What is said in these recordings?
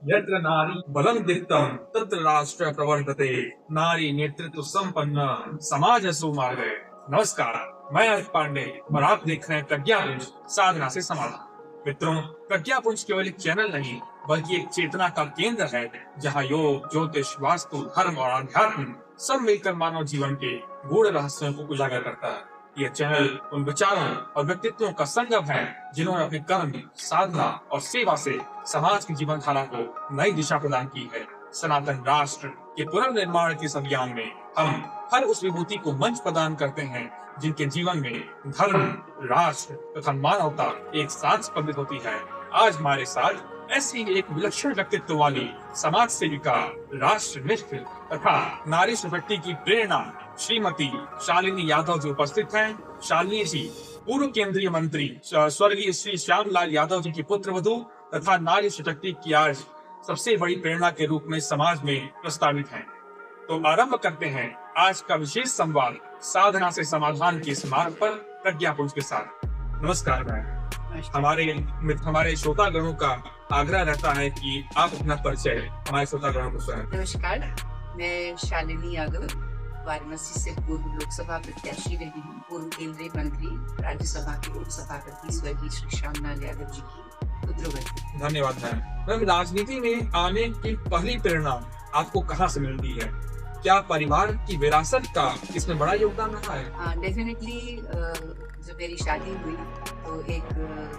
यत्र नारी बलं दीप्तं तत्र राष्ट्र प्रवर्तते, नारी नेतृत्व संपन्न समाज सुमार्गे। नमस्कार, मैं अर्थ पांडे और आप देख रहे हैं प्रज्ञापुंज साधना से समाधान। मित्रों, प्रज्ञापुंज केवल एक चैनल नहीं बल्कि एक चेतना का केंद्र है, जहां योग, ज्योतिष, वास्तु, धर्म और अध्यात्म सब मिलकर मानव जीवन के गूढ़ रहस्यों को उजागर करता है। यह चैनल उन विचारों और व्यक्तित्वों का संगम है जिन्होंने अपने कर्म, साधना और सेवा से समाज की जीवन धारा को नई दिशा प्रदान की है। सनातन राष्ट्र के पुनर्निर्माण के इस अभियान में हम हर उस विभूति को मंच प्रदान करते हैं जिनके जीवन में धर्म, राष्ट्र तथा मानवता एक साथ स्पंदित होती है। आज हमारे साथ ऐसी एक विलक्षण व्यक्तित्व वाली समाज सेविका, राष्ट्रनिष्ठ तथा नारी शक्ति की प्रेरणा श्रीमती शालिनी यादव जी उपस्थित हैं। शालिनी जी पूर्व केंद्रीय मंत्री स्वर्गीय श्री श्यामलाल यादव जी की पुत्र वधू तथा नारी शक्ति की आज सबसे बड़ी प्रेरणा के रूप में समाज में प्रस्तावित हैं। तो आरंभ करते हैं आज का विशेष संवाद साधना से समाधान के इस मार्ग पर प्रज्ञापुंज के साथ। नमस्कार मैम। हमारे श्रोतागणों का आग्रह रहता है कि आप अपना परिचय हमारे श्रोतागणों को सुनाएं। नमस्कार, मैं शालिनी यादव वाराणसी से पूर्व लोकसभा प्रत्याशी रही हूँ। पूर्व केंद्रीय मंत्री, राज्यसभा के उपसभापति स्वर्गीय श्री श्यामलाल यादव जी की पुत्रवती। धन्यवाद मैम। राजनीति में आने की पहली प्रेरणा आपको कहाँ से मिलती है? क्या परिवार की विरासत का इसमें बड़ा योगदान रहा है? डेफिनेटली जब मेरी शादी हुई तो एक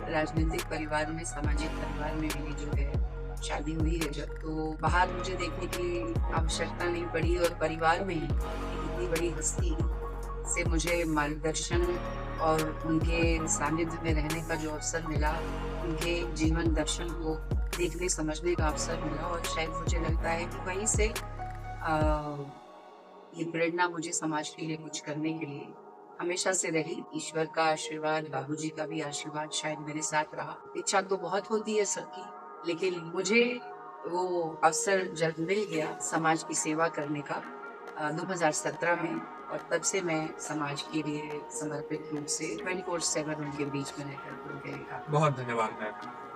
राजनीतिक परिवार में, सामाजिक परिवार में मेरी जो है शादी हुई है जब, तो बाहर मुझे देखने की आवश्यकता नहीं पड़ी और परिवार में ही इतनी बड़ी हस्ती से मुझे मार्गदर्शन और उनके सानिध्य में रहने का जो अवसर मिला, उनके जीवन दर्शन को देखने समझने का अवसर मिला और शायद मुझे लगता है कि वहीं से ये प्रेरणा मुझे समाज के लिए कुछ करने के लिए हमेशा से रही। ईश्वर का आशीर्वाद, बाबूजी का भी आशीर्वाद शायद मेरे साथ रहा। इच्छा तो बहुत होती है सबकी, लेकिन मुझे वो अवसर जब मिल गया समाज की सेवा करने का 2017 में, और तब से मैं समाज के लिए समर्पित रूप से 24/7 उनके बीच में रहकर उनके। बहुत धन्यवाद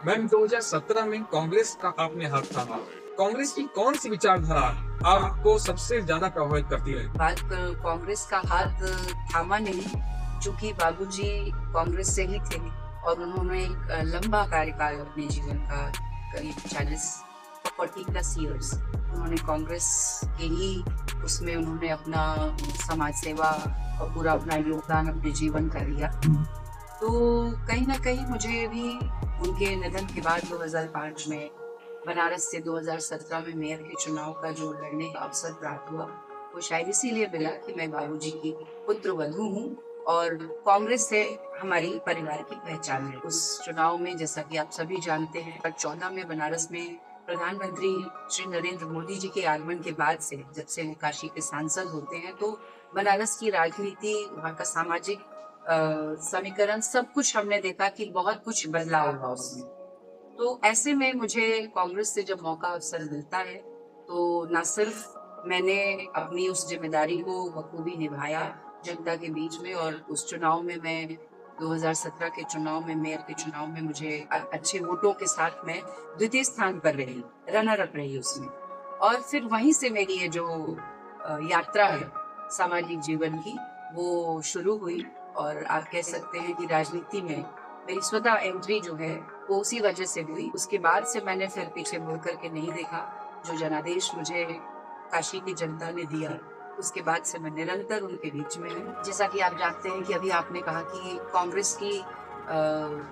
मैम। 2017 में कांग्रेस का आपने हाथ थामा। कांग्रेस की कौन सी विचारधारा आपको सबसे ज्यादा प्रभावित करती है? बात कांग्रेस का हाथ थामा नहीं, चूंकि बाबूजी कांग्रेस से ही थे और उन्होंने एक लंबा कार्यकाल अपने जीवन का, करीब 40+ ईयर्स उन्होंने कांग्रेस के ही उसमें उन्होंने अपना समाज सेवा और पूरा अपना योगदान अपने जीवन का दिया। तो कहीं ना कहीं मुझे भी उनके निधन के बाद 2005 में बनारस से 2017 में मेयर के चुनाव का जो लड़ने का अवसर प्राप्त हुआ, वो शायद इसीलिए मिला कि मैं बाबूजी की पुत्र वधू हूँ और कांग्रेस से हमारी परिवार की पहचान है। उस चुनाव में, जैसा कि आप सभी जानते हैं, 2014 में बनारस में प्रधानमंत्री श्री नरेंद्र मोदी जी के आगमन के बाद से, जब से वो काशी के सांसद होते हैं, तो बनारस की राजनीति, वहाँ का सामाजिक समीकरण, सब कुछ हमने देखा कि बहुत कुछ बदलाव हुआ उसमें। तो ऐसे में मुझे कांग्रेस से जब मौका अवसर मिलता है तो न सिर्फ मैंने अपनी उस जिम्मेदारी को बखूबी निभाया जनता के बीच में, और उस चुनाव में मैं 2017 के चुनाव में, मेयर के चुनाव में मुझे अच्छे वोटों के साथ मैं द्वितीय स्थान पर रही, रनर अप रही उसमें। और फिर वहीं से मेरी ये जो यात्रा है सामाजिक जीवन की, वो शुरू हुई। और आप कह सकते हैं कि राजनीति में मेरी स्वतः एंट्री जो है वो उसी वजह से हुई। उसके बाद से मैंने फिर पीछे मुड़ करके नहीं देखा। जो जनादेश मुझे काशी की जनता ने दिया, उसके बाद से मैं निरंतर उनके बीच में हूँ। जैसा कि आप जानते हैं कि अभी आपने कहा कि कांग्रेस की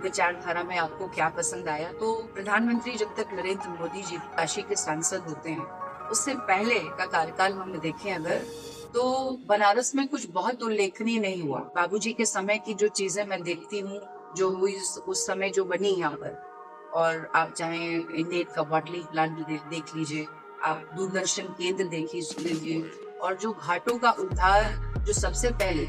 विचारधारा में आपको क्या पसंद आया, तो प्रधानमंत्री जब तक नरेंद्र मोदी जी काशी के सांसद होते हैं, उससे पहले का कार्यकाल हम देखें अगर, तो बनारस में कुछ बहुत उल्लेखनीय नहीं हुआ। बाबूजी के समय की जो चीजें मैं देखती हूँ, जो हुई उस समय जो बनी यहाँ पर, और आप चाहे इंडियन का बॉटलिंग प्लांट देख लीजिए, आप दूरदर्शन केंद्र देख लीजिए, और जो घाटों का उद्धार जो सबसे पहले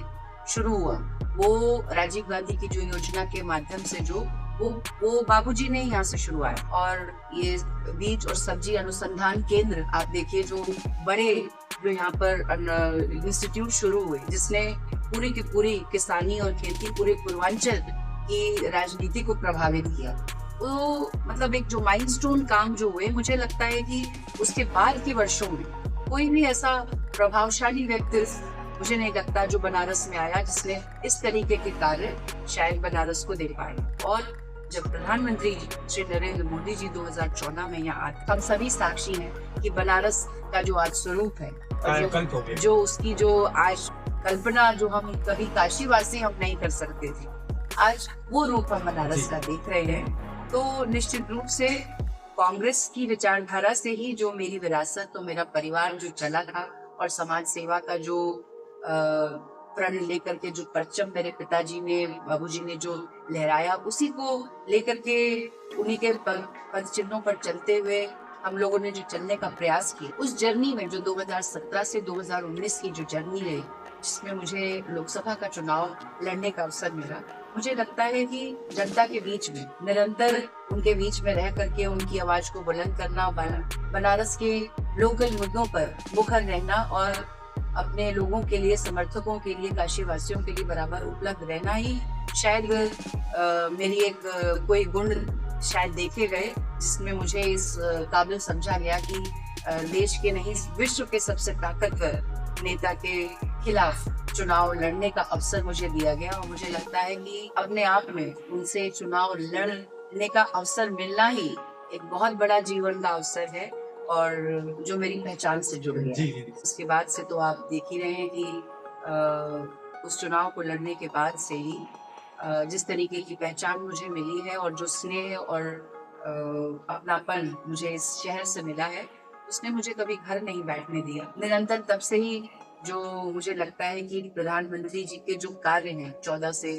शुरू हुआ, वो राजीव गांधी की जो योजना के माध्यम से जो वो बाबूजी ने यहाँ से शुरू आया। और ये बीज और सब्जी अनुसंधान केंद्र आप देखिए, जो बड़े जो यहाँ पर इंस्टीट्यूट शुरू हुए, जिसने पूरी की पूरी किसानी और खेती पूरे पूर्वांचल की राजनीति को प्रभावित किया। वो मतलब एक जो माइलस्टोन काम जो हुए, मुझे लगता है कि उसके बाद के वर्षों में कोई भी ऐसा प्रभावशाली व्यक्ति मुझे नहीं लगता जो बनारस में आया जिसने इस तरीके के कार्य शायद बनारस को दे पाए। और जब प्रधानमंत्री श्री नरेंद्र मोदी जी 2014 में यहाँ आए, हम सभी साक्षी हैं कि बनारस का जो आज स्वरूप है, जो उसकी जो आज कल्पना जो हम कभी काशीवासी हम नहीं कर सकते थे, आज वो रूप हम बनारस का देख रहे हैं। तो निश्चित रूप से कांग्रेस की विचारधारा से ही जो मेरी विरासत, तो मेरा परिवार जो चला था और समाज सेवा का जो प्रण लेकर के जो परचम मेरे पिताजी ने, बाबूजी ने जो लहराया, उसी को लेकर के उन्हीं के पद चिन्हों पर चलते हुए हम लोगों ने जो चलने का प्रयास किया, उस जर्नी में जो 2017 से 2019 की जो जर्नी रही, जिसमें मुझे लोकसभा का चुनाव लड़ने का अवसर मिला, मुझे लगता है कि जनता के बीच में निरंतर उनके बीच में रह करके उनकी आवाज को बुलंद करना, बनारस के लोकल मुद्दों पर मुखर रहना और अपने लोगों के लिए, समर्थकों के लिए, काशी वासियों के लिए बराबर उपलब्ध रहना ही शायद मेरी एक कोई गुण शायद देखे गए, जिसमें मुझे इस काबिल समझा गया कि देश के नहीं विश्व के सबसे ताकतवर नेता के खिलाफ चुनाव लड़ने का अवसर मुझे दिया गया। और मुझे लगता है कि अपने आप में उनसे चुनाव लड़ने का अवसर मिलना ही एक बहुत बड़ा जीवन का अवसर है और जो मेरी पहचान से जुड़ गया। उसके बाद से तो आप देख ही रहे हैं कि उस चुनाव को लड़ने के बाद से ही जिस तरीके की पहचान मुझे मिली है और जो स्नेह और अपनापन मुझे इस शहर से मिला है, उसने मुझे कभी घर नहीं बैठने दिया। निरंतर तब से ही जो मुझे लगता है कि प्रधानमंत्री जी के जो कार्य हैं 14 से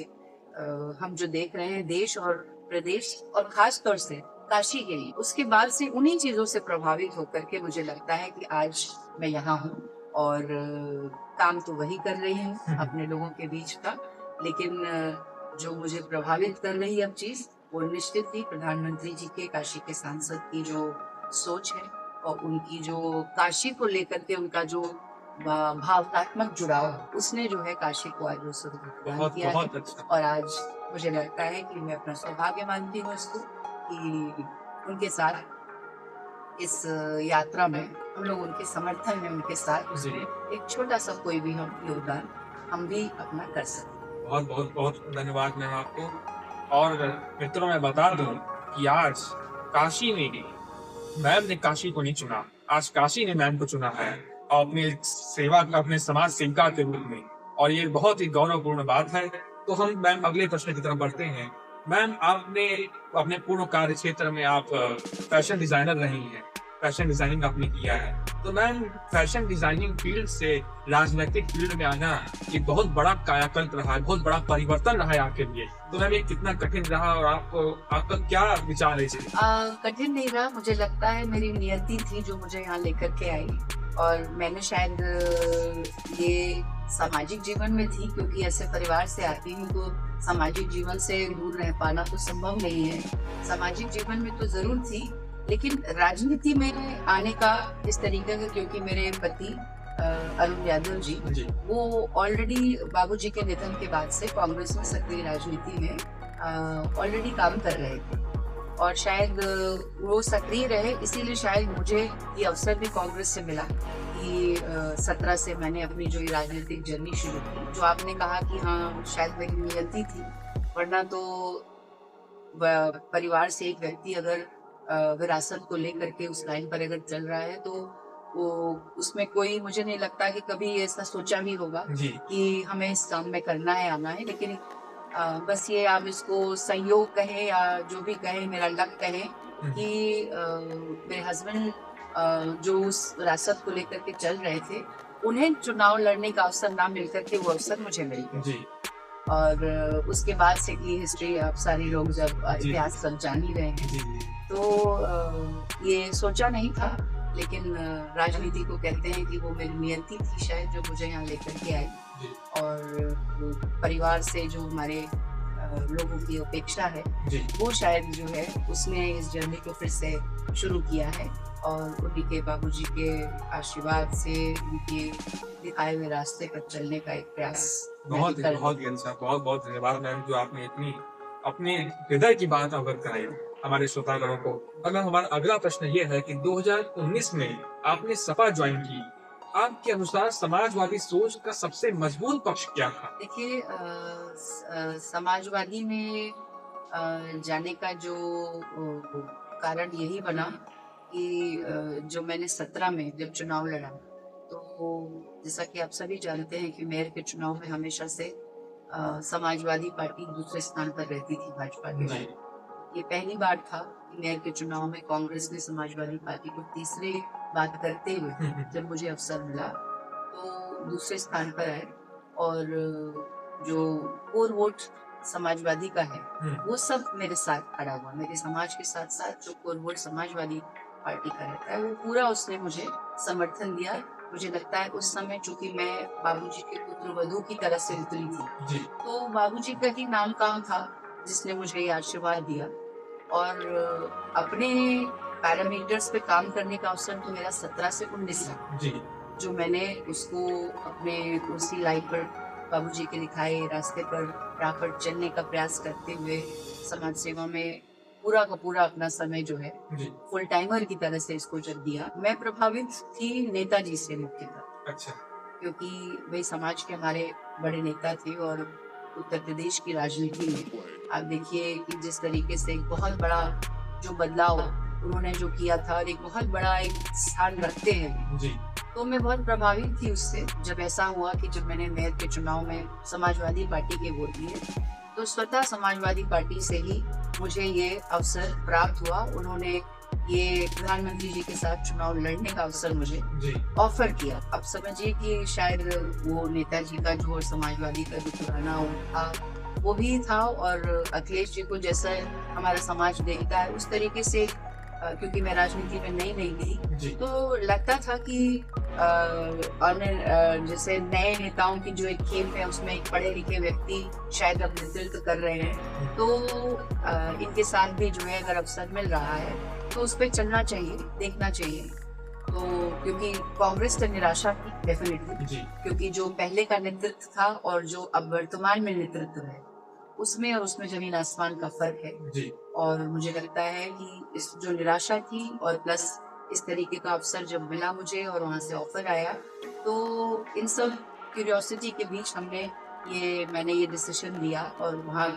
हम जो देख रहे हैं देश और प्रदेश और खास तौर से काशी के लिए, उसके बाद से उन्हीं चीजों से प्रभावित होकर के मुझे लगता है कि आज मैं यहाँ हूँ और काम तो वही कर रही हूँ अपने लोगों के बीच का, लेकिन जो मुझे प्रभावित कर रही अब चीज वो निश्चित ही प्रधानमंत्री जी के, काशी के सांसद की जो सोच है और उनकी जो काशी को लेकर के उनका जो भावनात्मक जुड़ाव, उसने जो है काशी को आज वो स्वरूप किया है। अच्छा। और आज मुझे लगता है कि मैं अपना सौभाग्य मानती हूँ इसको कि उनके साथ इस यात्रा में हम लोग उनके समर्थन में, उनके साथ उसमें एक छोटा सा कोई भी हम योगदान हम भी अपना कर सकते। बहुत बहुत बहुत धन्यवाद मैम आपको। और मित्रों मैं बता दूं कि आज काशी ने, मैम ने काशी को नहीं चुना, आज काशी ने मैम को चुना है और अपनी सेवा, अपने समाज सेविका के रूप में, और ये बहुत ही गौरवपूर्ण बात है। तो हम मैम अगले प्रश्न की तरफ बढ़ते हैं। मैम आपने अपने पूर्ण कार्य क्षेत्र में आप फैशन डिजाइनर रही हैं, फैशन डिजाइनिंग आपने किया है, तो मैम फैशन डिजाइनिंग फील्ड से राजनीतिक फील्ड में आना ये बहुत बड़ा कायाकल्प रहा है, बहुत बड़ा परिवर्तन रहा है आपके लिए। तो मैम ये कितना कठिन रहा और आपका क्या विचार है इसमें? कठिन नहीं रहा, मुझे लगता है मेरी नियति थी जो मुझे यहाँ लेकर के आई और मैंने शायद ये सामाजिक जीवन में थी, क्योंकि ऐसे परिवार से आती हूँ तो सामाजिक जीवन से दूर रह पाना तो संभव नहीं है। सामाजिक जीवन में तो जरूर थी, लेकिन राजनीति में आने का इस तरीके का, क्योंकि मेरे पति अरुण यादव जी वो ऑलरेडी बाबूजी के निधन के बाद से कांग्रेस में सक्रिय राजनीति में ऑलरेडी काम कर रहे थे और शायद वो सक्रिय रहे, इसीलिए शायद मुझे ये अवसर भी कांग्रेस से मिला कि 17 से मैंने अपनी जो राजनीतिक जर्नी शुरू की। जो आपने कहा कि हाँ शायद मेरी नियति थी, वरना तो परिवार से एक व्यक्ति अगर विरासत को लेकर के उस लाइन पर अगर चल रहा है तो वो उसमें कोई, मुझे नहीं लगता कि कभी ऐसा सोचा भी होगा कि हमें इस काम में करना है, आना है। लेकिन बस ये आप इसको संयोग कहें या जो भी कहें, मेरा लक कहें कि मेरे हस्बैंड जो उस विरासत को लेकर के चल रहे थे, उन्हें चुनाव लड़ने का अवसर ना मिलकर के वो अवसर मुझे मिल गया। और उसके बाद से की हिस्ट्री आप सारे लोग जब इतिहास सब जान ही रहे हैं, तो ये सोचा नहीं था, लेकिन राजनीति को कहते हैं कि वो मेरी नियति थी शायद जो मुझे यहाँ लेकर के आई। और परिवार से जो हमारे लोगों की अपेक्षा है वो शायद जो है उसने इस जर्नी को फिर से शुरू किया है और उन्हीं के बाबूजी के आशीर्वाद से उनके दिखाए हुए रास्ते पर चलने का एक प्रयास। बहुत बहुत धन्यवाद मैम, जो आपने इतनी अपने हृदय की बात अवगत कराई। हमारे श्रोतागणों को। अगर हमारा अगला प्रश्न ये है कि 2019 में आपने सपा ज्वाइन की, आपके अनुसार समाजवादी सोच का सबसे मजबूत पक्ष क्या था? देखिए, समाजवादी में जाने का जो कारण यही बना कि जो मैंने 17 में जब चुनाव लड़ा, तो जैसा कि आप सभी जानते हैं कि मेयर के चुनाव में हमेशा से समाजवादी पार्टी दूसरे स्थान पर रहती थी भाजपा के बाद। ये पहली बार था कि मेयर के चुनाव में कांग्रेस ने समाजवादी पार्टी को तीसरे बात करते हुए जब मुझे अवसर मिला तो दूसरे स्थान पर आए, और जो कोर वोट समाजवादी का है वो सब मेरे साथ खड़ा हुआ। मेरे समाज के साथ साथ जो कोर वोट समाजवादी पार्टी का रहता है वो पूरा उसने मुझे समर्थन दिया। मुझे लगता है उस समय चूंकि मैं बाबूजी के पुत्र वधू की तरह से उतरी थी, तो बाबूजी का ही नाम काम था जिसने मुझे ये आशीर्वाद दिया, और अपने पैरामीटर्स पे काम करने का अवसर तो मेरा 17 से 19 था, जो मैंने उसको अपने कुर्सी लाइन पर बाबूजी के दिखाए रास्ते पर राह पर चलने का प्रयास करते हुए समाज सेवा में पूरा का पूरा अपना समय जो है फुल टाइमर की तरह से इसको जब दिया। मैं प्रभावित थी नेताजी से मुख्यतः। अच्छा। क्योंकि वे समाज के हमारे बड़े नेता थे, और उत्तर प्रदेश की राजनीति में आप देखिए कि जिस तरीके से एक बहुत बड़ा जो बदलाव उन्होंने जो किया था और एक बहुत बड़ा एक स्थान रखते हैं जी। तो मैं बहुत प्रभावित थी उससे। जब ऐसा हुआ कि जब मैंने मेयर के चुनाव में समाजवादी पार्टी के वोट दिए तो स्वतः समाजवादी पार्टी से ही मुझे ये अवसर प्राप्त हुआ। उन्होंने ये प्रधानमंत्री जी के साथ चुनाव लड़ने का अवसर मुझे ऑफर किया। अब समझिए कि शायद वो नेताजी का जो समाजवादी का जो पुराना था वो भी था, और अखिलेश जी को जैसा हमारा समाज देखता है उस तरीके से, क्योंकि मैं राजनीति में नहीं थी तो लगता था कि जैसे नए नेताओं की जो एक खेल है उसमें एक पढ़े लिखे व्यक्ति शायद अब नेतृत्व कर रहे हैं, तो इनके साथ भी जो है अगर अवसर मिल रहा है तो उस पर चलना चाहिए, देखना चाहिए। तो क्योंकि कांग्रेस तो निराशा थी डेफिनेटली, क्योंकि जो पहले का नेतृत्व था और जो अब वर्तमान में नेतृत्व है उसमें जमीन आसमान का फर्क है। और मुझे लगता है कि इस जो निराशा थी और प्लस इस तरीके का अवसर जब मिला मुझे और वहाँ से ऑफर आया, तो इन सब क्यूरियोसिटी के बीच मैंने ये डिसीजन लिया और वहाँ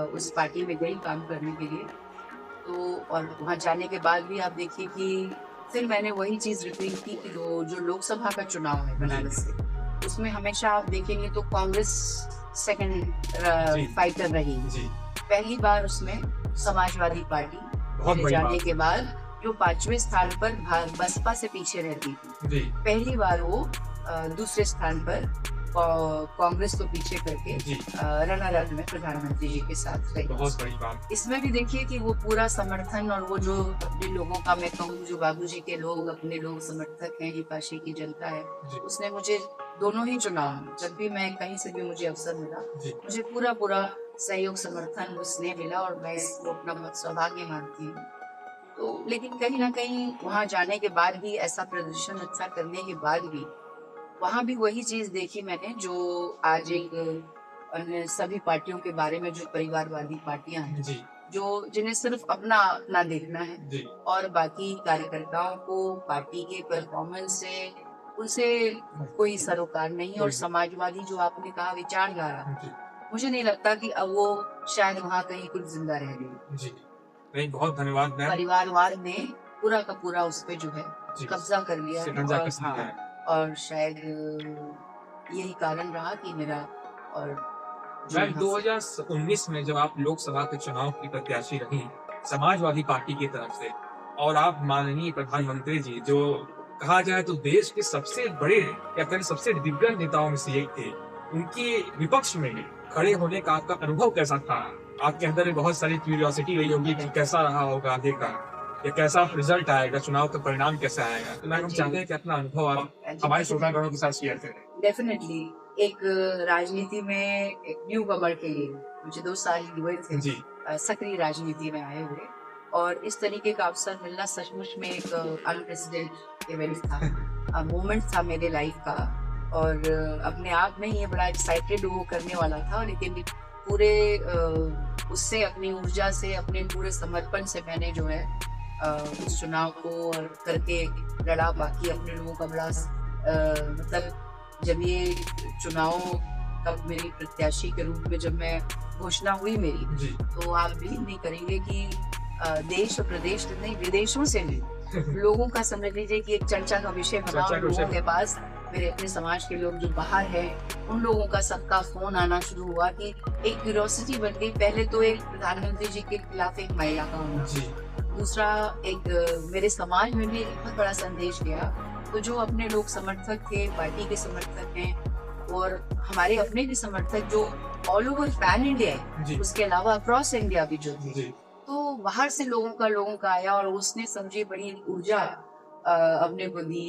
उस पार्टी में गई काम करने के लिए। तो और वहाँ जाने के बाद भी आप देखिए कि फिर मैंने वही चीज़ रिपीट की कि जो लोकसभा का चुनाव है बनारस से, उसमें हमेशा आप देखेंगे तो कांग्रेस सेकंड फाइटर रही। पहली बार उसमें समाजवादी पार्टी जाने के बाद जो 5वें स्थान पर बसपा से पीछे रहती थी, पहली बार वो दूसरे स्थान पर कांग्रेस को पीछे करके रनर अप में प्रधानमंत्री जी के साथ रही। बहुत बड़ी बात। इसमें भी देखिए कि वो पूरा समर्थन और वो जो अपने लोगों का, मैं कहूँ जो बाबूजी के लोग अपने लोग समर्थक हैं, ये काशी की जनता है, उसने मुझे दोनों ही चुनाव जब भी मैं कहीं से भी मुझे अवसर मिला मुझे पूरा सहयोग समर्थन उसने मिला, और मैं इसको अपना बहुत सौभाग्य मानती हूँ। तो लेकिन कहीं ना कहीं वहाँ जाने के बाद भी, ऐसा प्रदर्शन अच्छा करने के बाद भी, वहाँ भी वही चीज देखी मैंने जो आज एक अन्य सभी पार्टियों के बारे में, जो परिवारवादी पार्टियां हैं जो जिन्हें सिर्फ अपना देखना है और बाकी कार्यकर्ताओं को पार्टी के परफॉर्मेंस से उनसे कोई सरोकार नहीं। और समाजवादी जो आपने कहा विचारधारा, मुझे नहीं लगता कि अब वो शायद वहाँ कहीं कुछ जिंदा रह गई। नहीं, बहुत धन्यवाद। परिवारवाद ने पूरा का पूरा उस पे जो है कब्जा कर लिया, और शायद यही कारण रहा कि मेरा। और मैम 2019 में जब आप लोकसभा के चुनाव की प्रत्याशी रही समाजवादी पार्टी की तरफ से, और आप माननीय प्रधानमंत्री जी जो कहा जाए तो देश के सबसे बड़े या फिर सबसे दिग्गज नेताओं में से एक थे, उनके विपक्ष में खड़े होने का आपका अनुभव कैसा था? आपके अंदर में बहुत सारी क्यूरियोसिटी रही होगी कि कैसा रहा होगा आगे का, या कैसा रिजल्ट आएगा, चुनाव का परिणाम कैसा आएगा। तो मैं चाहते हैं कि अपना अनुभव आप हमारे श्रोतागणों के साथ शेयर करें। डेफिनेटली एक राजनीति में एक न्यू कमर के लिए मुझे 2 साल हुए थे सक्रिय राजनीति में आए हुए, और इस तरीके का अवसर मिलना सचमुच में एक अनप्रेसिडेंट इवेंट था, मोमेंट था मेरे लाइफ का, और अपने आप में ये बड़ा एक्साइटेड वो करने वाला था। लेकिन पूरे उससे अपनी ऊर्जा से अपने पूरे समर्पण से मैंने जो है उस चुनाव को और करके लड़ा। बाकी अपने लोगों का बड़ा मतलब जब ये चुनाव तब मेरी प्रत्याशी के रूप में जब मैं घोषणा हुई मेरी, जी तो आप बिलीव नहीं करेंगे कि देश और प्रदेश नहीं विदेशों से भी लोगों का समझ लीजिए कि एक चर्चा का विषय बना। चर्चा और का विषय लोगों के पास मेरे अपने समाज के लोग जो बाहर हैं उन लोगों का सबका फोन आना शुरू हुआ कि एक क्यूरियोसिटी बन गई। पहले तो एक प्रधानमंत्री जी के खिलाफ एक महिला का होना, जी दूसरा एक मेरे समाज में भी एक बहुत बड़ा संदेश गया। तो जो अपने लोग समर्थक थे, पार्टी के समर्थक हैं और हमारे अपने भी समर्थक जो ऑल ओवर पैन इंडिया है, जी उसके अलावा अक्रॉस इंडिया भी जो थे, जी तो बाहर से लोगों का आया और उसने समझी बड़ी ऊर्जा अपने को दी।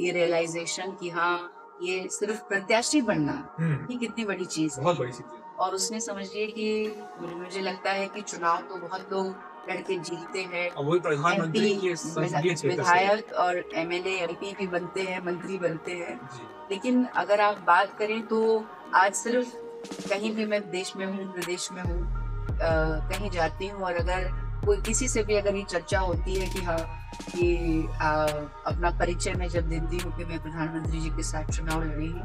ये रियलाइजेशन कि हाँ ये सिर्फ प्रत्याशी बनना ही कितनी बड़ी चीज है। बहुत बड़ी चीज है। और उसने समझ लिया कि मुझे लगता है कि चुनाव तो बहुत लोग लड़के जीतते हैं, और वही प्रधानमंत्री MP, के संसदीय क्षेत्र से। विधायक और MLA MP भी बनते हैं, मंत्री बनते हैं। जी लेकिन अगर आप बात करें तो आज सिर्फ कहीं भी मैं देश में हूँ, प्रदेश में हूँ, कहीं जाती हूँ और अगर कोई किसी से भी अगर ये चर्चा होती है कि हाँ कि अपना परिचय मैं जब देती हूँ कि मैं प्रधानमंत्री जी के साथ चुनाव लड़ी हूँ,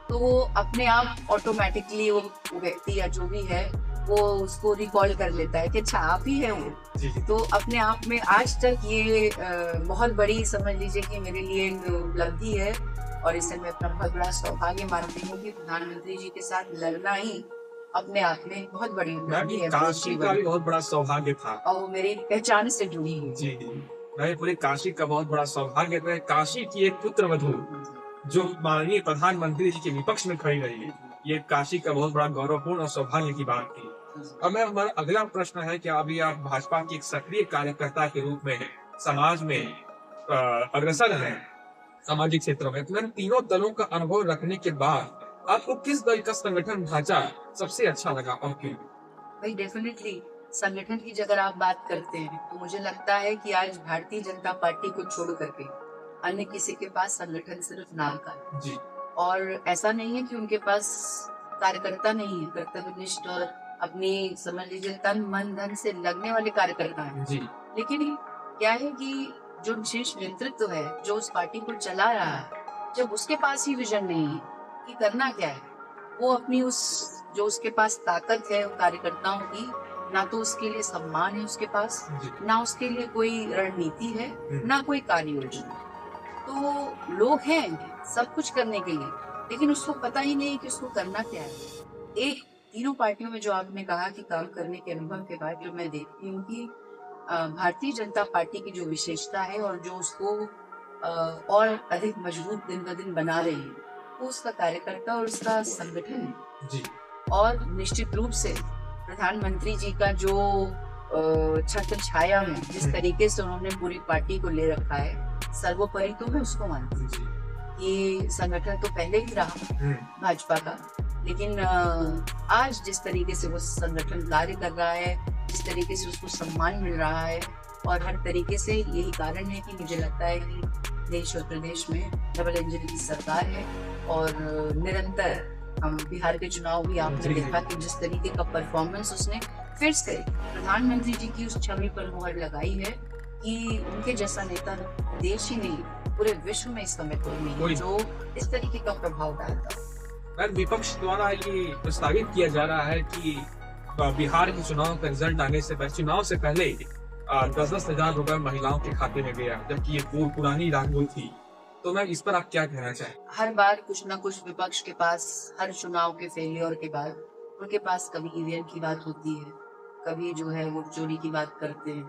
तो वो अपने आप ऑटोमेटिकली वो व्यक्ति या जो भी है वो उसको रिकॉल कर लेता है कि अच्छा आप ही है वो। जी जी तो अपने आप में आज तक ये बहुत बड़ी समझ लीजिए कि मेरे लिए एक उपलब्धि है और इससे मैं अपना बहुत बड़ा सौभाग्य मानती हूँ कि प्रधानमंत्री जी के साथ लड़ना ही अपने आप में बहुत बड़ी उपलब्धि है। काशी का भी बहुत बड़ा सौभाग्य था। और वो मेरी पहचान से जुड़ी है। जी जी मैं पूरे काशी का बहुत बड़ा सौभाग्य था। काशी की एक पुत्र वधू जो माननीय प्रधानमंत्री जी के विपक्ष में खड़ी रही, ये काशी का बहुत बड़ा गौरवपूर्ण और सौभाग्य की बात थी। अब मैं हमारा अगला प्रश्न है कि अभी आप भाजपा की एक सक्रिय कार्यकर्ता के रूप में समाज में अग्रसर हैं, सामाजिक क्षेत्रों में। तो तीनों दलों का अनुभव रखने के बाद आपको किस दल का संगठन ढांचा सबसे अच्छा लगा और क्यों? भाई डेफिनेटली संगठन की अगर आप बात करते हैं तो मुझे लगता है कि आज भारतीय जनता पार्टी को छोड़ करके अन्य किसी के पास संगठन सिर्फ नाम का है। जी और ऐसा नहीं है कि उनके पास कार्यकर्ता नहीं है, कर्तव्यनिष्ठ और अपनी समझ लीजिए तन मन धन से लगने वाले कार्यकर्ता हैं। जी लेकिन क्या है कि जो विशेष नेतृत्व है जो उस पार्टी को चला रहा है, जब उसके पास ही विजन नहीं है कि करना क्या है, वो अपनी उस जो उसके पास ताकत है कार्यकर्ताओं की, ना तो उसके लिए सम्मान है उसके पास, जी ना उसके लिए कोई रणनीति है, ना कोई कार्य योजना। तो लोग हैं सब कुछ करने के लिए, लेकिन उसको पता ही नहीं कि उसको करना क्या है। एक तीनों पार्टियों में जो आपने कहा कि काम करने के अनुभव के बाद जो मैं देखती हूँ कि भारतीय जनता पार्टी की जो विशेषता है और जो उसको और अधिक मजबूत दिन ब दिन बना रही है वो उसका कार्यकर्ता और उसका संगठन है। जी और निश्चित रूप से प्रधानमंत्री जी का जो छत्र छाया में जिस तरीके से उन्होंने पूरी पार्टी को ले रखा है, सर्वोपरि तो मैं उसको मानती हूँ जी कि संगठन तो पहले ही रहा भाजपा का, लेकिन आज जिस तरीके से वो संगठन कार्य कर रहा है, जिस तरीके से उसको सम्मान मिल रहा है और हर तरीके से यही कारण है कि मुझे लगता है कि देश और प्रदेश में डबल इंजन की सरकार है। और निरंतर हम बिहार के चुनाव भी आपने देखा कि जिस तरीके का परफॉर्मेंस उसने फिर से प्रधानमंत्री जी की उस छवि पर मुहर लगाई है कि उनके जैसा नेता देश ही नहीं पूरे विश्व में इस समय कोई नहीं है जो इस तरीके का प्रभाव डालता है। विपक्ष द्वारा ये प्रस्तावित किया जा रहा है कि बिहार के चुनाव का रिजल्ट आने से पहले, चुनाव से पहले 10-10 हजार रुपए महिलाओं के खाते में गया, जबकि ये पुरानी राजनीति थी। तो मैं इस पर आप क्या कहना चाहें? हर बार कुछ ना कुछ विपक्ष के पास हर चुनाव के फेलियर के बाद उनके पास कभी ईवीएम की बात होती है, कभी जो है वोट चोरी की बात करते हैं,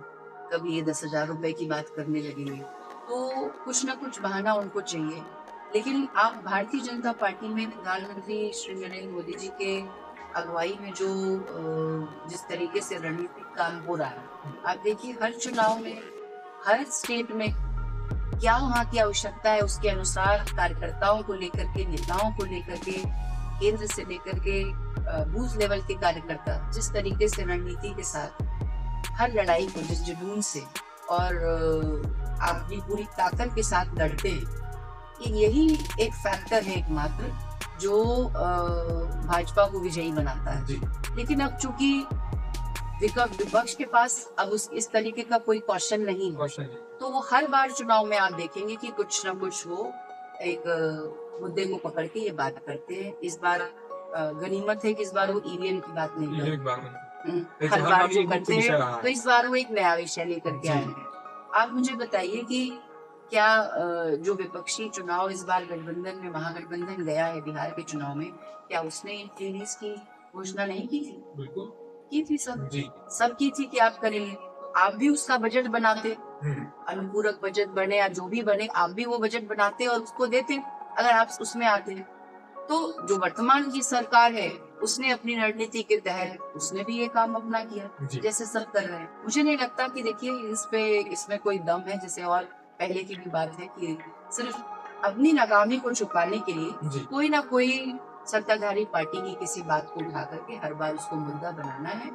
कभी ये 10,000 रुपए की बात करने लगेंगे। तो कुछ ना कुछ बहाना उनको चाहिए। लेकिन आप भारतीय जनता पार्टी में प्रधानमंत्री श्री नरेंद्र मोदी जी के अगुवाई में जो जिस तरीके से रणनीतिक काम हो रहा है, आप देखिए हर चुनाव में हर स्टेट में क्या वहाँ की आवश्यकता है उसके अनुसार कार्यकर्ताओं को लेकर के, नेताओं को लेकर के, केंद्र से लेकर के बूथ लेवल के कार्यकर्ता जिस तरीके से रणनीति के साथ हर लड़ाई को जिस जुनून से और अपनी पूरी ताकत के साथ लड़ते हैं, यही एक फैक्टर है एकमात्र जो भाजपा को विजयी बनाता है। जी लेकिन अब चूंकि विपक्ष के पास अब इस तरीके का कोई कौशल नहीं है, क्वेश्चन है। तो वो हर बार चुनाव में आप देखेंगे कि कुछ ना कुछ वो एक मुद्दे को पकड़ के ये बात करते हैं। इस बार गनीमत है कि इस बार वो ईवीएम की बात नहीं ये कर एक बार में हर बार जो एक करते विषय हैं, रहा है। तो इस बार वो एक नया विषय लेकर के जी। आए हैं। आप मुझे बताइए कि क्या जो विपक्षी चुनाव इस बार गठबंधन में महागठबंधन गया है बिहार के चुनाव में, क्या उसने इन फ्रीज की घोषणा नहीं की थी? बिल्कुल की थी सब जी। सब की थी कि आप करेंगे। आप भी उसका बजट बनाते, अनुपूरक बजट बने या जो भी बने, आप भी वो बजट बनाते और उसको देते अगर आप उसमें आते हैं। तो जो वर्तमान की सरकार है उसने अपनी रणनीति के तहत उसने भी ये काम अपना किया, जी। जैसे सब कर रहे हैं। मुझे नहीं लगता कि देखिए इसमें कोई दम है, जैसे और पहले की भी बात है कि सिर्फ अपनी नाकामी को छुपाने के लिए जी। कोई ना कोई सत्ताधारी पार्टी की किसी बात को उठा करके हर बार उसको मुद्दा बनाना है,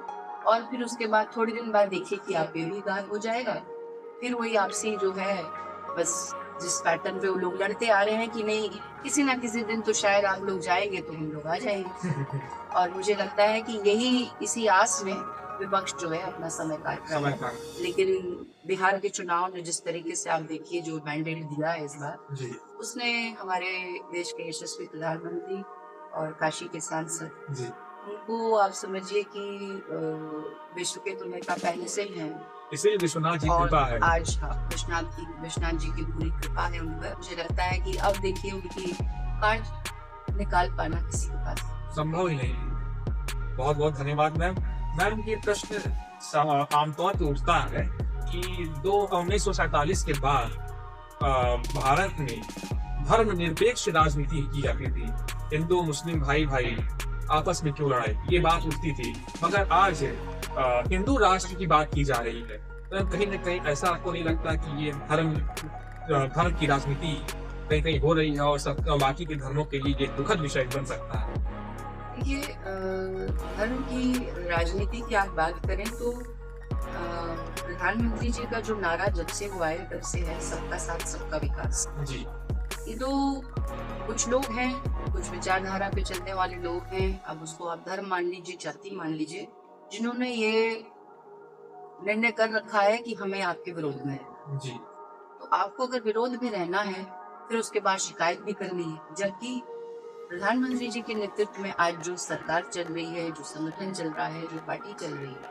और फिर उसके बाद थोड़ी दिन बाद देखिए कि आप ये भी गायब हो जाएगा। फिर वही आपसी जो है, बस जिस पैटर्न पे वो लोग लड़ते आ रहे हैं कि नहीं किसी ना किसी दिन तो शायद आप लोग जाएंगे तो हम लोग आ जाएंगे। और मुझे लगता है कि यही इसी आस में विपक्ष जो है अपना समय काट रहा है। लेकिन बिहार के चुनाव में जिस तरीके से आप देखिए जो मैंडेट दिया है इस बार, जी उसने हमारे देश के यशस्वी प्रधानमंत्री और काशी के सांसद जी उनको आप समझिए कि विश्व के तो नेता पहले से ही हैं, इसीलिए विश्वनाथ जी और कृपा है। आज विश्वनाथ जी की पूरी कृपा है उन पर। मुझे लगता है कि अब देखिए उनकी कार्ड निकाल पाना किसी के पास संभव ही नहीं। बहुत बहुत धन्यवाद मैम। मैम ये प्रश्न आमतौर पर उठता है कि 1947 के बाद भारत में धर्मनिरपेक्ष राजनीति की जाती थी, हिंदू मुस्लिम भाई भाई आपस में क्यों लड़ाई, ये बात उठती थी। मगर आज हिंदू राष्ट्र की बात की जा रही है, तो कहीं न कहीं ऐसा आपको नहीं लगता कि ये धर्म की राजनीति कहीं कहीं हो रही है और सब बाकी के धर्मों के लिए ये दुखद विषय बन सकता है? ये धर्म की राजनीति की आप बात करें तो प्रधानमंत्री जी का जो नारा जब से हुआ है तब से है सबका साथ सबका विकास। जी ये तो कुछ लोग हैं, कुछ विचारधारा पे चलने वाले लोग हैं, अब उसको आप धर्म मान लीजिए, जाति मान लीजिए, जिन्होंने ये निर्णय कर रखा है कि हमें आपके विरोध में है। जी तो आपको अगर विरोध में रहना है फिर उसके बाद शिकायत भी करनी है, जबकि प्रधानमंत्री जी के नेतृत्व में आज जो सरकार चल रही है, जो संगठन चल रहा है, जो पार्टी चल रही है,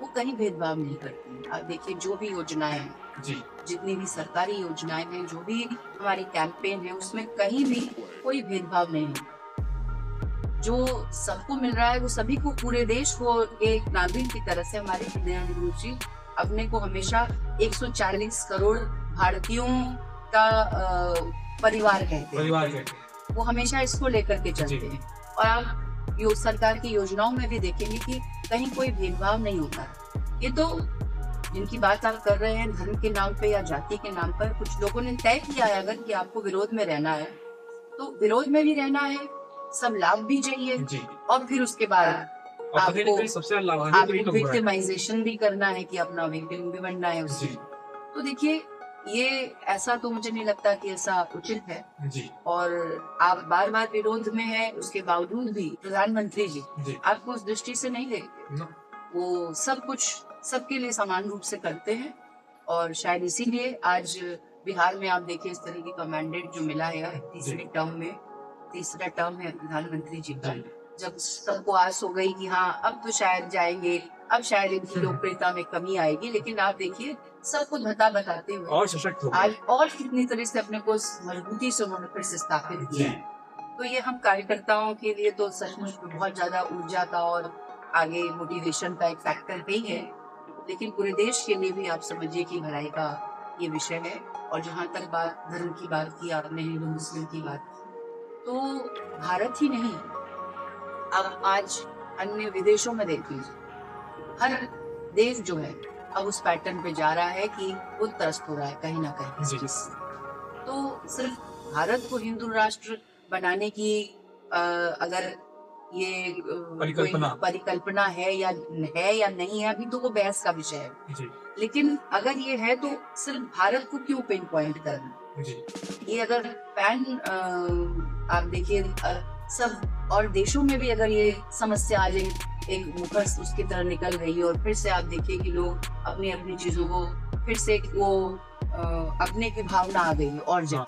वो कहीं भेदभाव नहीं करती। आप देखिए जो भी योजनाएं हैं, जी जितनी भी सरकारी योजनाएं हैं, जो भी हमारी कैंपेन है, उसमें कहीं भी कोई भेदभाव नहीं है। जो सबको मिल रहा है वो सभी को, पूरे देश को एक नागरिक की तरह से हमारे प्रधानमंत्री जी अपने को हमेशा 140 करोड़ भारतीयों का परिवार कहते हैं। वो हमेशा इसको लेकर के चलते हैं, और आप सरकार की योजनाओं में भी देखेंगे कि कहीं कोई भेदभाव नहीं होता। ये तो जिनकी बात आप कर रहे हैं धर्म के नाम पे या जाति के नाम पर, कुछ लोगों ने तय किया है अगर कि आपको विरोध में रहना है तो विरोध में भी रहना है, सब लाभ भी चाहिए, और फिर उसके बाद आपको विक्टिमाइजेशन भी करना है कि अपना विक्टिम भी बनना है उससे। तो देखिए ये ऐसा तो मुझे नहीं लगता कि ऐसा उचित है जी। और आप बार बार विरोध में है, उसके बावजूद भी प्रधानमंत्री जी आपको उस दृष्टि से नहीं देखते। वो सब कुछ सबके लिए समान रूप से करते हैं, और शायद इसीलिए आज बिहार में आप देखिए इस तरीके का मैंडेट जो मिला है तीसरा टर्म है प्रधानमंत्री जी का। जब सबको आस हो गई कि हाँ अब तो शायद जाएंगे, अब शायद इनकी लोकप्रियता में कमी आएगी, लेकिन आप देखिए सबको धता बताते हुए और सशक्त हो आज और कितनी तरह से अपने को मजबूती से उन्होंने फिर से स्थापित किया। तो ये हम कार्यकर्ताओं के लिए तो सचमुच बहुत ज्यादा ऊर्जा का और आगे मोटिवेशन का एक फैक्टर ही है, लेकिन पूरे देश के लिए भी आप समझिए कि भलाई का ये विषय है। और जहाँ तक बात धर्म की बात की आपने, हिंदू मुस्लिम की बात की, तो भारत ही नहीं, अब आज अन्य विदेशों में देख लीजिए, हर देश जो है अब उस पैटर्न पे जा रहा है कि वो त्रस्त हो रहा है कहीं ना कहीं। तो सिर्फ भारत को हिंदू राष्ट्र बनाने की अगर ये परिकल्पना है या नहीं है, अभी तो वो बहस का विषय है। लेकिन अगर ये है तो सिर्फ भारत को क्यों पिन पॉइंट करना? ये अगर पैन आप देखिए सब और देशों में भी अगर ये समस्या आ जाए, एक मुखर उसकी तरह निकल गई और फिर से आप देखिए कि लोग अपनी अपनी चीजों को फिर से वो अपने की भावना आ गई और हाँ।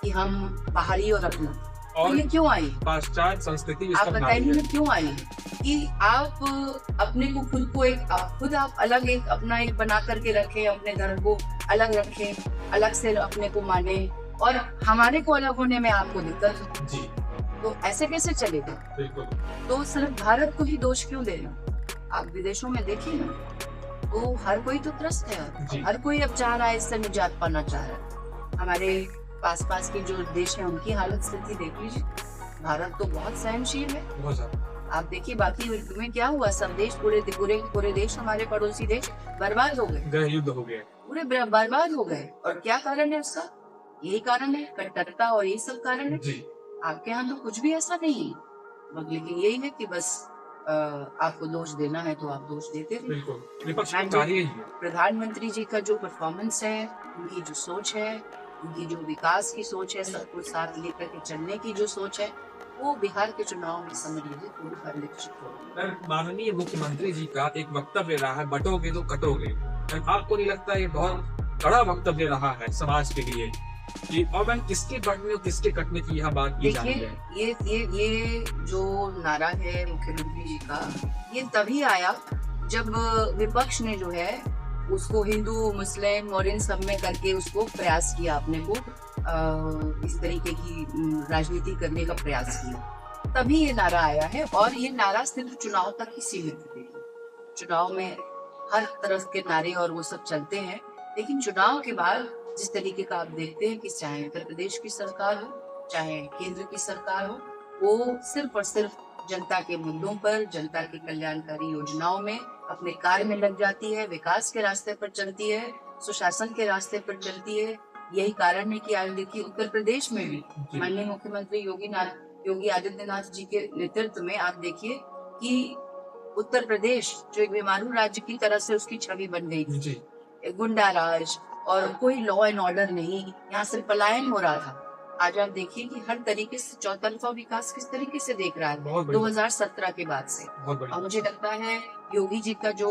कि हम बाहरी और अपना, तो और ये क्यों आई? पाश्चात्य संस्कृति आप इसका बताइए नाम है। ये क्यों आई कि आप अपने को खुद को खुद आप अलग एक अपना एक बना करके रखें, अपने धर्म को अलग रखें, अलग से अपने को माने और हमारे को अलग होने में आपको दिक्कत, जी तो ऐसे कैसे चलेगा? बिल्कुल। तो सिर्फ भारत को ही दोष क्यों देना? आप विदेशों में देखिए ना, तो हर कोई तो त्रस्त जी। है, हर कोई अब चाह रहा है, इससे निजात पाना चाह रहा है। हमारे पास के जो देश है उनकी हालत स्थिति देख लीजिए, भारत तो बहुत सहनशील है। बहुत ज्यादा। आप देखिए बाकी मुल्क में क्या हुआ, सब देश पूरे देश हमारे पड़ोसी देश बर्बाद हो गए, गृह युद्ध हो गया। पूरे बर्बाद हो गए। और क्या कारण है उसका? यही कारण है कट्टरता और यही सब कारण है। जी आपके यहाँ तो कुछ भी ऐसा नहीं है, लेकिन यही है कि बस आपको दोष देना है तो आप दोष देते रहिए। बिल्कुल, विपक्ष का हाँ जी। कार्य ही है। प्रधानमंत्री जी का जो परफॉर्मेंस है, उनकी जो सोच है, उनकी जो विकास की सोच है, सबको साथ लेकर के चलने की जो सोच है, वो बिहार के चुनाव में समझ लीजिए पूरी परिलक्षित हो गई। मैम, माननीय मुख्यमंत्री जी का एक वक्तव्य रहा है, बटोगे तो कटोगे। मैम, आपको नहीं लगता ये बहुत बड़ा वक्तव्य रहा है समाज के लिए कि और मैम किसके बढ़ने और किसके कटने की यहाँ बात की जा रही देखिए है? ये जो नारा है मुख्यमंत्री जी का, ये तभी आया जब विपक्ष ने जो है उसको हिंदू मुस्लिम और इन सब में करके उसको प्रयास किया, अपने को इस तरीके की राजनीति करने का प्रयास किया, तभी ये नारा आया है। और ये नारा सिर्फ चुनाव तक ही सीमित है। चुनाव में हर तरह के नारे और वो सब चलते हैं, लेकिन चुनाव के बाद जिस तरीके का आप देखते हैं कि चाहे उत्तर प्रदेश की सरकार हो चाहे केंद्र की सरकार हो, वो सिर्फ और सिर्फ जनता के मुद्दों पर, जनता की कल्याणकारी योजनाओं में अपने कार्य में लग जाती है, विकास के रास्ते पर चलती है, सुशासन के रास्ते पर चलती है। यही कारण है कि आज देखिए उत्तर प्रदेश में भी माननीय मुख्यमंत्री योगी आदित्यनाथ जी के नेतृत्व में आप देखिए कि उत्तर प्रदेश जो एक बीमारू राज्य की तरह से उसकी छवि बन गई थी, जी गुंडा राज और कोई लॉ एंड ऑर्डर नहीं, यहाँ से पलायन हो रहा था। आज आप देखिए कि हर तरीके से चौतरफा विकास किस तरीके से देख रहा है बहुत बढ़िया। 2017 के बाद से। बहुत बढ़िया। और मुझे लगता है योगी जी का जो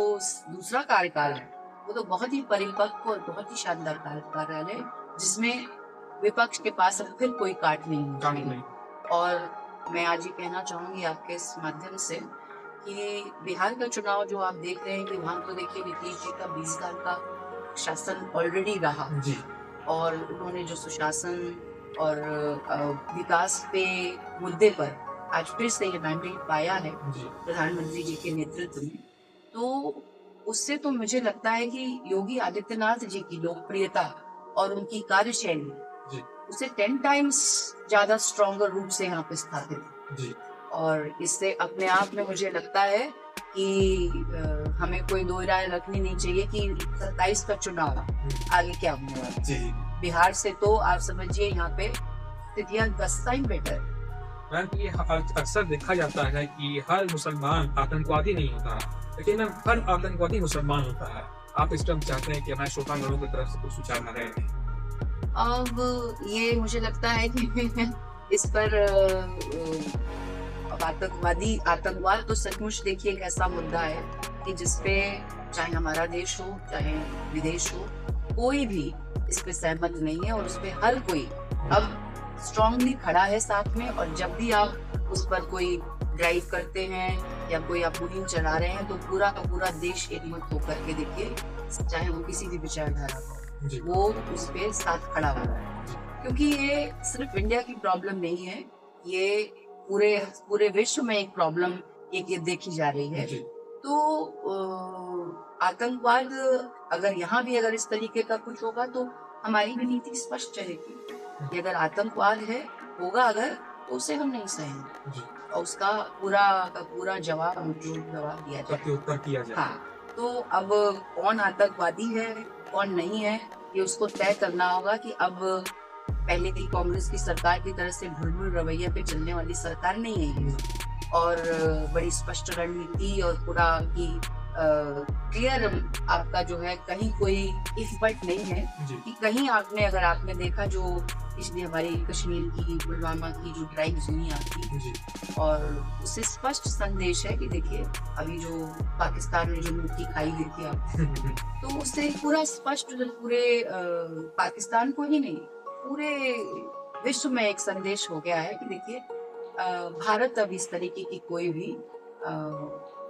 दूसरा कार्यकाल है वो तो बहुत ही परिपक्व और बहुत ही शानदार कार्यकाल है, जिसमें विपक्ष के पास अब फिर कोई काट नहीं काम होगी। नहीं। और मैं आज ये कहना चाहूंगी आपके इस माध्यम से कि बिहार का चुनाव जो आप देख रहे हैं कि वहाँ तो देखिए नीतीश जी का 20 साल का शासन ऑलरेडी रहा जी और उन्होंने जो सुशासन और विकास पे मुद्दे पर आज फिर से ये मैंडेट पाया है जी प्रधानमंत्री जी के नेतृत्व में, तो उससे तो मुझे लगता है कि योगी आदित्यनाथ जी की लोकप्रियता और उनकी कार्यशैली जी उसे 10 टाइम्स ज्यादा स्ट्रॉन्गर रूप से यहाँ पे स्थापित है। जी और इससे अपने आप में मुझे लगता है कि हमें कोई दो राय रखनी नहीं चाहिए कि 27 का चुनाव आगे क्या होने वाला है। जी बिहार से तो आप समझिए यहाँ पे स्थितियाँ 10 टाइम बेटर। मैम, ये अक्सर देखा जाता है कि हर मुसलमान आतंकवादी नहीं होता, लेकिन मैम हर आतंकवादी मुसलमान होता है। आप इस पर चाहते हैं कि हमारे श्रोतागणों की तरफ से कुछ सुझाव न रहे? अब ये मुझे लगता है कि इस पर अब आतंकवाद तो सचमुच देखिए एक ऐसा मुद्दा है कि जिसपे चाहे हमारा देश हो चाहे विदेश हो, कोई भी इस पे सहमत नहीं है और उस पे हर कोई अब स्ट्रांगली खड़ा है साथ में। और जब भी आप उस पर कोई ड्राइव करते हैं या कोई आप मुहिम चला रहे हैं तो पूरा का पूरा देश एकमत होकर के देखिए, चाहे वो किसी भी विचारधारा का जी वो उस पे साथ खड़ा हो रहा है। क्योंकि ये सिर्फ इंडिया की प्रॉब्लम नहीं है, ये पूरे विश्व में एक प्रॉब्लम ये देखी जा रही है। जी तो आतंकवाद अगर यहाँ भी अगर इस तरीके का कुछ होगा तो हमारी भी नीति स्पष्ट रहेगी कि अगर आतंकवाद है होगा अगर तो उसे हम नहीं सहेंगे जी और उसका पूरा जवाब दिया जाए, प्रत्युत्तर किया जाए। हाँ, तो अब कौन आतंकवादी है कौन नहीं है ये उसको तय करना होगा कि अब पहले की कांग्रेस की सरकार की तरह से भुलभुल रवैये पे चलने वाली सरकार नहीं है ये। और बड़ी स्पष्ट रणनीति और पूरा की क्लियर आपका जो है कहीं कोई इफर्ट नहीं है जी कि कहीं अगर आपने देखा जो इसने हमारी कश्मीर की पुलवामा की जो ड्राइव्स हुई आपकी, जी और उससे स्पष्ट संदेश है कि देखिए अभी जो पाकिस्तान में जो मुक्ति खाई गई थी आप, तो उससे पूरा स्पष्ट पूरे पाकिस्तान को ही नहीं पूरे विश्व में एक संदेश हो गया है कि देखिए भारत अब इस तरीके की कोई भी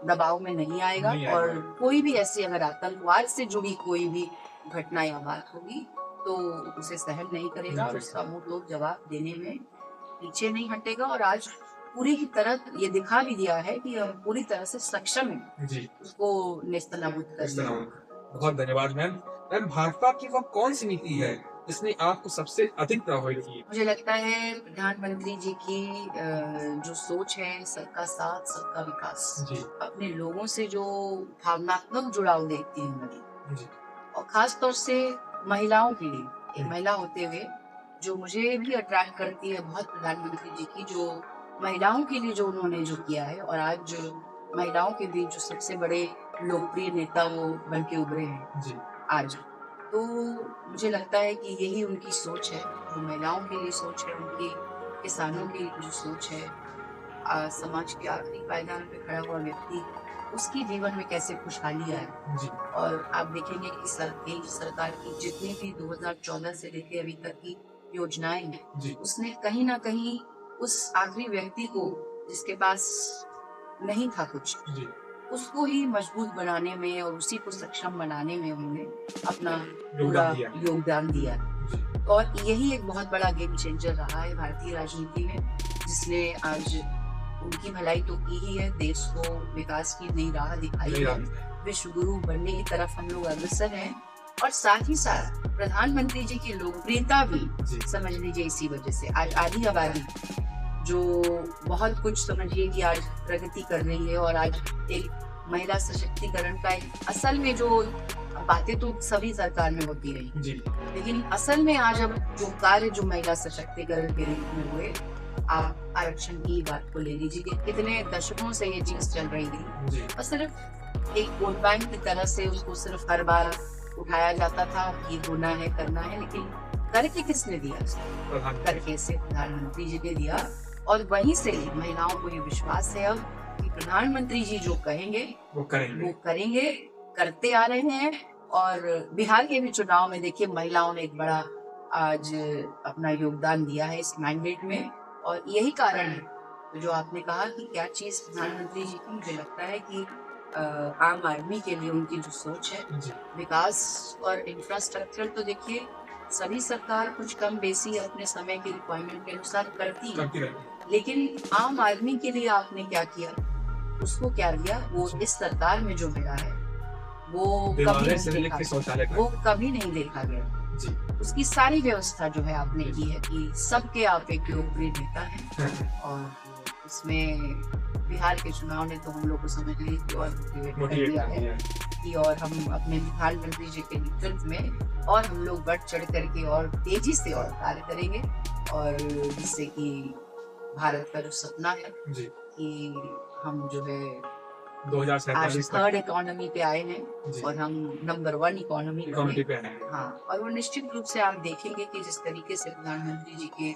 दबाव में नहीं आएगा, नहीं और आएगा। कोई भी ऐसी अगर आतंकवाद से जुड़ी कोई भी घटना या बात होगी तो उसे सहन नहीं करेगा और नहीं उसका मुंह तोड़ जवाब देने में पीछे नहीं हटेगा। और आज पूरी की तरह ये दिखा भी दिया है कि हम पूरी तरह से सक्षम हैं जी उसको नेस्तनाबूद इस करने तरह में। बहुत धन्यवाद मैम। मैम भाजपा की वो कौन सी नीति है जिसने आपको सबसे अधिक प्रभावित की? मुझे लगता है प्रधानमंत्री जी की जो सोच है, सबका साथ सबका विकास, जी अपने लोगों से जो भावनात्मक जुड़ाव देखती है मेरी, जी और खास तौर से महिलाओं के लिए, एक महिला होते हुए जो मुझे भी अट्रैक्ट करती है बहुत प्रधानमंत्री जी की जो महिलाओं के लिए जो उन्होंने जो किया है, और आज जो महिलाओं के बीच जो सबसे बड़े लोकप्रिय नेता वो बन के उभरे हैं जी आज। तो मुझे लगता है कि यही उनकी सोच है, जो महिलाओं के लिए सोच है उनकी, किसानों की जो सोच है, समाज के आखिरी पायदान पे खड़ा हुआ व्यक्ति, उसकी जीवन में कैसे खुशहाली आए। जी और आप देखेंगे कि केंद्र सरकार की जितनी भी 2014 से लेकर अभी तक की योजनाएं हैं, जी उसने कहीं ना कहीं उस आखिरी व्यक्ति को जिसके पास नहीं था कुछ, जी उसको ही मजबूत बनाने में और उसी को सक्षम बनाने में उन्होंने अपना पूरा योगदान दिया। योगदान दिया। जी और यही एक बहुत बड़ा गेम चेंजर रहा है भारतीय राजनीति में, जिसने आज उनकी भलाई तो की ही है, देश को विकास की नई राह दिखाई नहीं है, रहा। विश्व गुरु बनने की तरफ हम लोग अग्रसर हैं। और साथ ही साथ प्रधानमंत्री जी की लोकप्रियता भी जी समझ लीजिए इसी वजह से आज आधी आबादी जो बहुत कुछ समझिए कि आज प्रगति कर रही है, और आज एक महिला सशक्तिकरण का एक असल में जो बातें तो सभी सरकार में होती रही, जी लेकिन असल में आज अब जो कार्य जो महिला सशक्तिकरण के रूप में हुए, आप आरक्षण की बात को ले लीजिए कि कितने दशकों से ये चीज चल रही थी, जी और सिर्फ एक वोट बैंक की तरह से उसको सिर्फ हर बार उठाया जाता था कि होना है करना है, लेकिन करके किसने दिया? करके से प्रधानमंत्री जी ने दिया। और वहीं से महिलाओं को ये विश्वास है अब कि प्रधानमंत्री जी जो कहेंगे वो करेंगे। करते आ रहे हैं। और बिहार के भी चुनाव में देखिए महिलाओं ने एक बड़ा आज अपना योगदान दिया है इस मैंडेट में, और यही कारण है तो जो आपने कहा कि क्या चीज प्रधानमंत्री जी की, मुझे लगता है कि आम आदमी के लिए उनकी जो सोच है, जी विकास और इंफ्रास्ट्रक्चर, तो देखिए सभी सरकार कुछ कम बेसी अपने समय के रिक्वायरमेंट के अनुसार करती है, करती रहती लेकिन आम आदमी के लिए आपने क्या किया, उसको क्या दिया, वो इस सरकार में जो मिला है वो कभी देवालय से नहीं लेकर देखा, शौचालय वो तक। कभी नहीं देखा गया। जी उसकी सारी व्यवस्था जो है आपने की है कि सबके आप एक लोकप्रिय नेता हैं, और इसमें बिहार के चुनाव ने तो हम लोग को समझ ली कि और मोटिवेट कर मोटिवेट दिया कर है दिया। कि और हम अपने प्रधानमंत्री जी के नेतृत्व में और हम लोग बढ़ चढ़ करके और तेजी से और कार्य करेंगे, और जिससे कि भारत का जो सपना है जी कि हम जो है 2047 आज तक थर्ड इकोनॉमी पे आए हैं जी और हम नंबर 1 इकोनॉमी इकोनॉमी पे आए। हाँ, और वो निश्चित रूप से आप देखेंगे कि जिस तरीके से प्रधानमंत्री जी के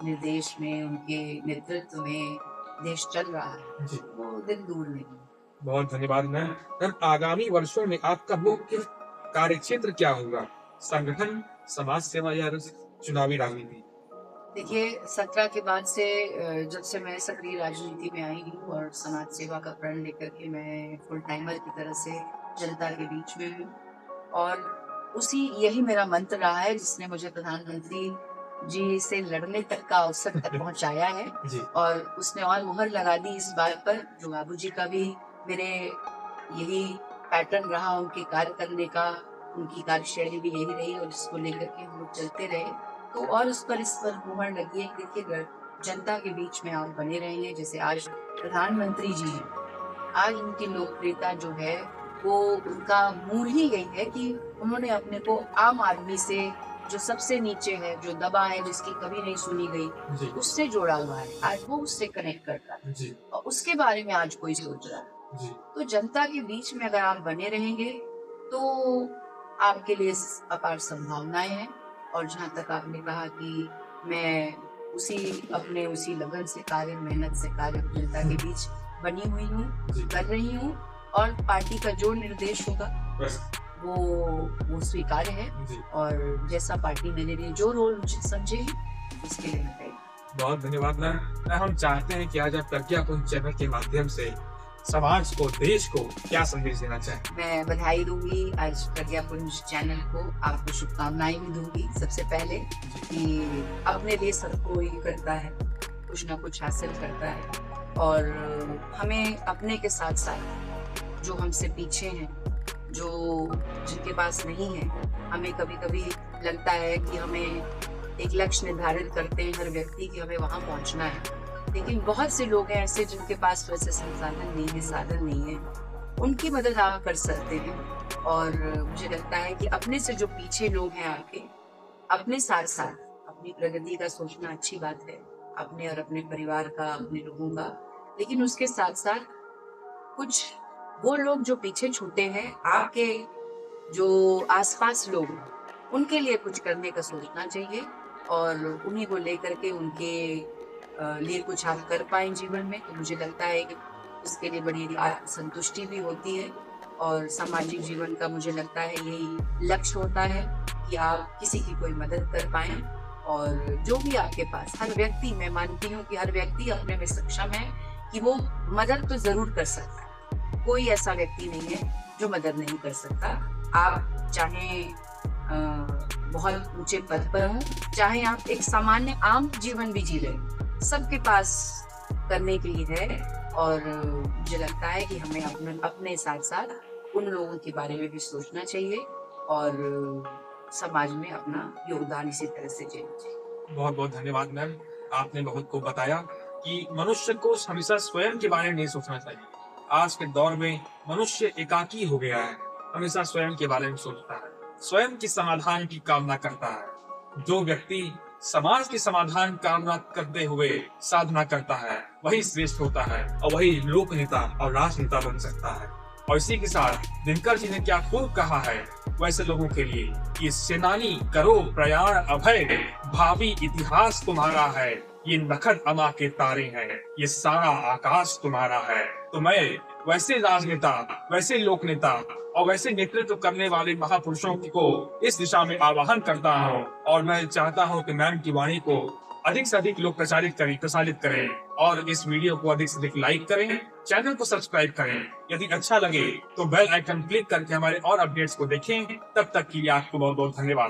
निर्देश में, उनके नेतृत्व में देश चल रहा है, जी वो दिन दूर नहीं है। बहुत धन्यवाद मैम। मैम आगामी वर्षों में आपका मुख्य कार्यक्षेत्र क्या होगा? संगठन, समाज सेवा या चुनावी राजनीति? देखिए 17 के बाद से जब से मैं सक्रिय राजनीति में आई हूँ और समाज सेवा का प्रण लेकर के मैं फुल टाइमर की तरह से जनता के बीच में हूँ, और उसी यही मेरा मंत्र रहा है जिसने मुझे प्रधानमंत्री जी से लड़ने तक का अवसर तक पहुँचाया है। जी और उसने और मुहर लगा दी इस बात पर, जो बाबूजी का भी मेरे यही पैटर्न रहा उनके कार्य करने का, उनकी कार्यशैली भी यही रही और इसको लेकर के हम लोग चलते रहे, तो और इस पर मुहर लगी है। देखिए जनता के बीच में आप बने रहेंगे, जैसे आज प्रधानमंत्री जी हैं, आज उनकी लोकप्रियता जो है वो उनका मूल ही यही है कि उन्होंने अपने को आम आदमी से जो सबसे नीचे है, जो दबा है, जिसकी कभी नहीं सुनी गई, जी उससे जोड़ा हुआ है। आज वो उससे कनेक्ट करता है जी और उसके बारे में आज कोई सोच रहा है। जी तो जनता के बीच में अगर आप बने रहेंगे तो आपके लिए अपार संभावनाएं हैं। और जहाँ तक आपने कहा कि मैं उसी लगन से कार्य, मेहनत से कार्य जनता के बीच बनी हुई हूँ, जी कर रही हूँ, और पार्टी का जो निर्देश होगा बस वो स्वीकार्य है। जी और जैसा पार्टी मेरे लिए जो रोल उचित समझेगी उसके लिए मैं तैयार। बहुत धन्यवाद मैम। हम चाहते हैं कि आज आप प्रज्ञापुंज चैनल के माध्यम से समाज को, देश को क्या संदेश देना चाहें? मैं बधाई दूंगी आज प्रज्ञापुंज चैनल को, आपको शुभकामनाएं भी दूंगी सबसे पहले कि अपने लिए सब कोई करता है, कुछ ना कुछ हासिल करता है, और हमें अपने के साथ साथ जो हमसे पीछे हैं, जो जिनके पास नहीं है, हमें कभी कभी लगता है कि हमें एक लक्ष्य निर्धारित करते हैं हर व्यक्ति कि हमें वहां पहुंचना है, लेकिन बहुत से लोग हैं ऐसे जिनके पास वैसे संसाधन नहीं है, साधन नहीं है, उनकी मदद आप कर सकते हैं। और मुझे लगता है कि अपने से जो पीछे लोग हैं आपके, अपने साथ साथ अपनी प्रगति का सोचना अच्छी बात है, अपने और अपने परिवार का, अपने लोगों का, लेकिन उसके साथ साथ कुछ वो लोग जो पीछे छूटे हैं, आपके जो आसपास लोग, उनके लिए कुछ करने का सोचना चाहिए, और उन्हीं को लेकर के उनके लिए कुछ आप कर पाए जीवन में, तो मुझे लगता है कि उसके लिए बड़ी संतुष्टि भी होती है। और सामाजिक जीवन का मुझे लगता है यही लक्ष्य होता है कि आप किसी की कोई मदद कर पाए, और जो भी आपके पास, हर व्यक्ति, मैं मानती हूँ कि हर व्यक्ति अपने में सक्षम है कि वो मदद तो जरूर कर सकता है। कोई ऐसा व्यक्ति नहीं है जो मदद नहीं कर सकता। आप चाहे बहुत ऊंचे पद पर हो, चाहे आप एक सामान्य आम जीवन भी जी रहे, सबके पास करने के लिए है। और मुझे लगता है कि हमें अपने साथ साथ उन लोगों के बारे में भी सोचना चाहिए, और समाज में अपना योगदान इसी तरह से देना चाहिए। बहुत बहुत धन्यवाद मैम। आपने बहुत को बताया कि मनुष्य को हमेशा स्वयं के बारे में नहीं सोचना चाहिए। आज के दौर में मनुष्य एकाकी हो गया है, हमेशा स्वयं के बारे में सोचता है, स्वयं की समाधान की कामना करता है। जो व्यक्ति समाज के समाधान कामना करते हुए साधना करता है, वही श्रेष्ठ होता है, और वही लोक नेता और राजनेता बन सकता है। और इसी के साथ दिनकर जी ने क्या खूब कहा है वैसे लोगों के लिए कि सेनानी करो प्रयाण अभय, भावी इतिहास तुम्हारा है, ये नखद अमा के तारे हैं, ये सारा आकाश तुम्हारा है। तो मैं वैसे राजनेता, वैसे लोक नेता और वैसे नेतृत्व करने वाले महापुरुषों को इस दिशा में आह्वान करता हूँ, और मैं चाहता हूँ कि मैम की वाणी को अधिक से अधिक लोग प्रसारित करें, और इस वीडियो को अधिक से अधिक लाइक करें, चैनल को सब्सक्राइब करें। यदि अच्छा लगे तो बेल आइकन क्लिक करके हमारे और अपडेट्स को देखें। तब तक के लिए आपको बहुत बहुत धन्यवाद।